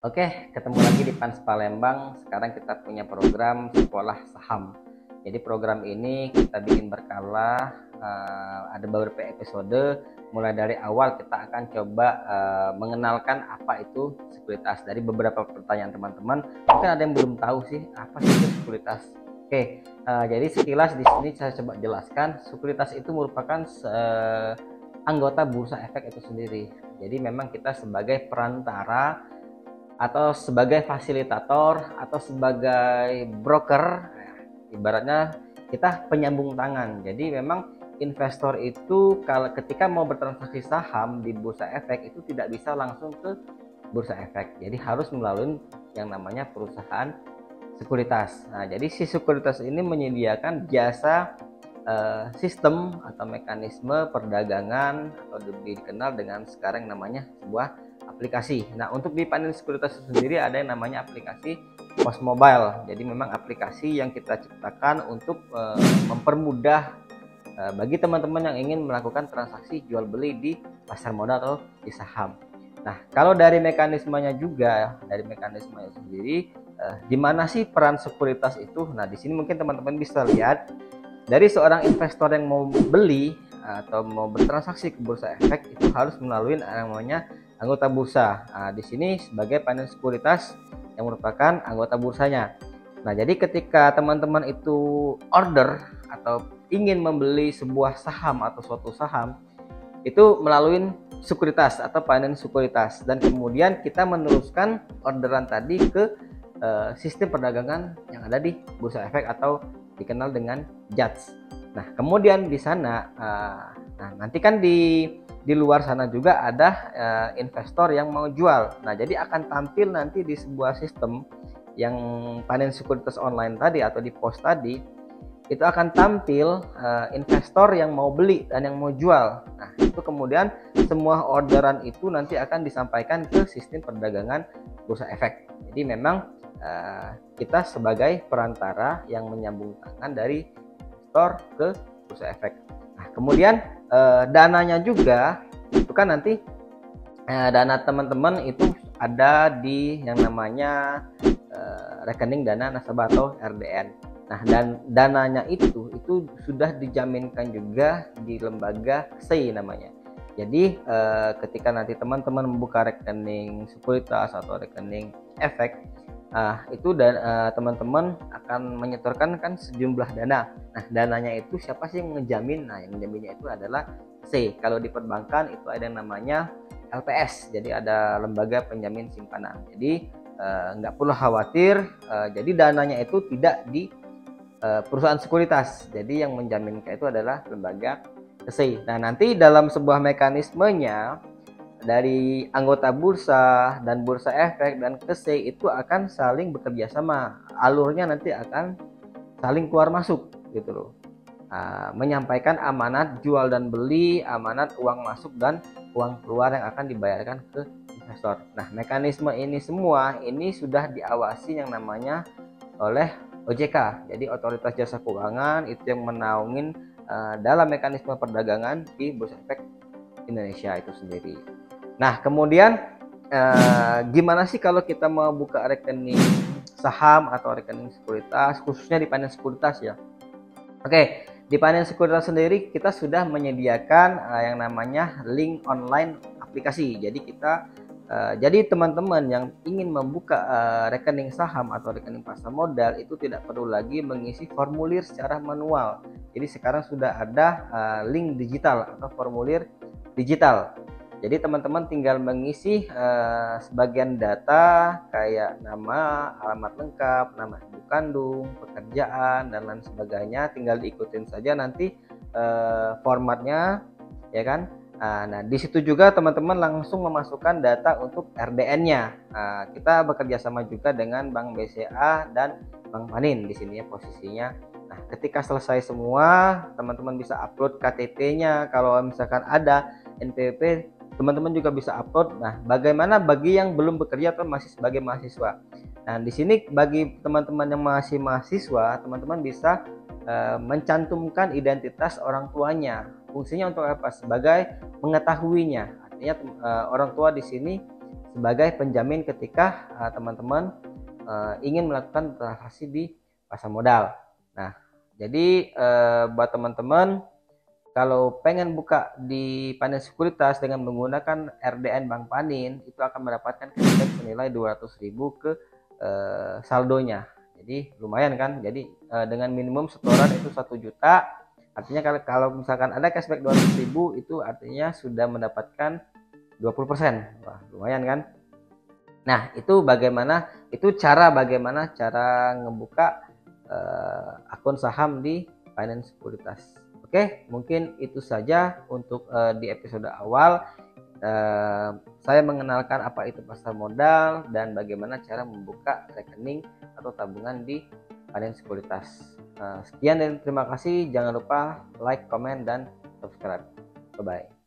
Oke, ketemu lagi di Pans Palembang. Sekarang kita punya program sekolah saham. Jadi program ini kita bikin berkala, ada beberapa episode. Mulai dari awal kita akan coba mengenalkan apa itu sekuritas. Dari beberapa pertanyaan teman-teman, mungkin ada yang belum tahu sih apa sih itu sekuritas. Oke, jadi sekilas di sini saya coba jelaskan. Sekuritas itu merupakan anggota bursa efek itu sendiri. Jadi memang kita sebagai perantara atau sebagai fasilitator atau sebagai broker, ibaratnya kita penyambung tangan. Jadi memang investor itu kalau ketika mau bertransaksi saham di bursa efek itu tidak bisa langsung ke bursa efek, jadi harus melalui yang namanya perusahaan sekuritas. Nah, jadi si sekuritas ini menyediakan jasa sistem atau mekanisme perdagangan atau lebih dikenal dengan sekarang namanya sebuah aplikasi. Nah, untuk di panel sekuritas sendiri ada yang namanya aplikasi Pos Mobile. Jadi memang aplikasi yang kita ciptakan untuk mempermudah bagi teman-teman yang ingin melakukan transaksi jual beli di pasar modal atau di saham. Nah, kalau dari mekanismenya juga, dari mekanismenya sendiri, di mana sih peran sekuritas itu? Nah, di sini mungkin teman-teman bisa lihat dari seorang investor yang mau beli atau mau bertransaksi ke bursa efek itu harus melalui namanya anggota bursa. Nah, di sini sebagai panel sekuritas yang merupakan anggota bursanya. Nah, jadi ketika teman-teman itu order atau ingin membeli sebuah saham atau suatu saham itu melalui sekuritas atau panel sekuritas, dan kemudian kita meneruskan orderan tadi ke sistem perdagangan yang ada di bursa efek atau dikenal dengan JATS. Nah, kemudian di sana, nah nanti kan di luar sana juga ada investor yang mau jual. Nah, jadi akan tampil nanti di sebuah sistem yang panen sekuritas online tadi atau di pos tadi, itu akan tampil investor yang mau beli dan yang mau jual. Nah, itu kemudian semua orderan itu nanti akan disampaikan ke sistem perdagangan bursa efek. Jadi memang kita sebagai perantara yang menyambung tangan dari investor ke bursa efek. Nah, kemudian dananya juga itu kan nanti dana teman-teman itu ada di yang namanya rekening dana nasabah atau RDN. Nah, dan dananya itu sudah dijaminkan juga di lembaga SEI namanya. Jadi ketika nanti teman-teman membuka rekening sekuritas atau rekening efek, itu dan teman-teman akan menyetorkan kan sejumlah dana. Nah, dananya itu siapa sih yang menjamin? Nah, yang menjaminnya itu adalah C. Kalau di perbankan itu ada yang namanya LPS. Jadi ada lembaga penjamin simpanan. Jadi nggak perlu khawatir. Jadi dananya itu tidak di perusahaan sekuritas. Jadi yang menjaminkan itu adalah lembaga C. Nah, nanti dalam sebuah mekanismenya dari anggota bursa dan bursa efek dan KSE itu akan saling bekerja sama. Alurnya nanti akan saling keluar masuk gitu loh. Menyampaikan amanat jual dan beli, amanat uang masuk dan uang keluar yang akan dibayarkan ke investor. Nah, mekanisme ini semua ini sudah diawasi yang namanya oleh OJK. Jadi Otoritas Jasa Keuangan itu yang menaungin dalam mekanisme perdagangan di bursa efek Indonesia itu sendiri. Nah, kemudian gimana sih kalau kita mau buka rekening saham atau rekening sekuritas, khususnya di panel sekuritas ya. Oke, di panel sekuritas sendiri kita sudah menyediakan yang namanya link online aplikasi. Jadi jadi teman-teman yang ingin membuka rekening saham atau rekening pasar modal itu tidak perlu lagi mengisi formulir secara manual. Jadi sekarang sudah ada link digital atau formulir digital. Jadi teman-teman tinggal mengisi sebagian data kayak nama, alamat lengkap, nama ibu kandung, pekerjaan dan lain sebagainya. Tinggal diikutin saja nanti formatnya, ya kan. Nah, di situ juga teman-teman langsung memasukkan data untuk RDN-nya. Kita bekerja sama juga dengan Bank BCA dan Bank Panin di sini ya posisinya. Nah, ketika selesai semua, teman-teman bisa upload KTP-nya. Kalau misalkan ada NPWP, teman-teman juga bisa upload. Nah, bagaimana bagi yang belum bekerja atau masih sebagai mahasiswa? Nah, di sini bagi teman-teman yang masih mahasiswa, teman-teman bisa mencantumkan identitas orang tuanya. Fungsinya untuk apa? Sebagai mengetahuinya. Artinya orang tua di sini sebagai penjamin ketika teman-teman ingin melakukan transaksi di pasar modal. Nah, jadi buat teman-teman kalau pengen buka di Panin Sekuritas dengan menggunakan RDN Bank Panin, itu akan mendapatkan cashback senilai 200.000 ke saldonya. Jadi lumayan kan. Jadi dengan minimum setoran itu 1 juta. Artinya kalau misalkan ada cashback 200.000, itu artinya sudah mendapatkan 20%. Wah, lumayan kan. Nah, itu bagaimana cara ngebuka akun saham di Finance Sekuritas. Oke, mungkin itu saja untuk di episode awal. Saya mengenalkan apa itu pasar modal dan bagaimana cara membuka rekening atau tabungan di Finance Sekuritas. Sekian dan terima kasih. Jangan lupa like, comment, dan subscribe. Bye-bye.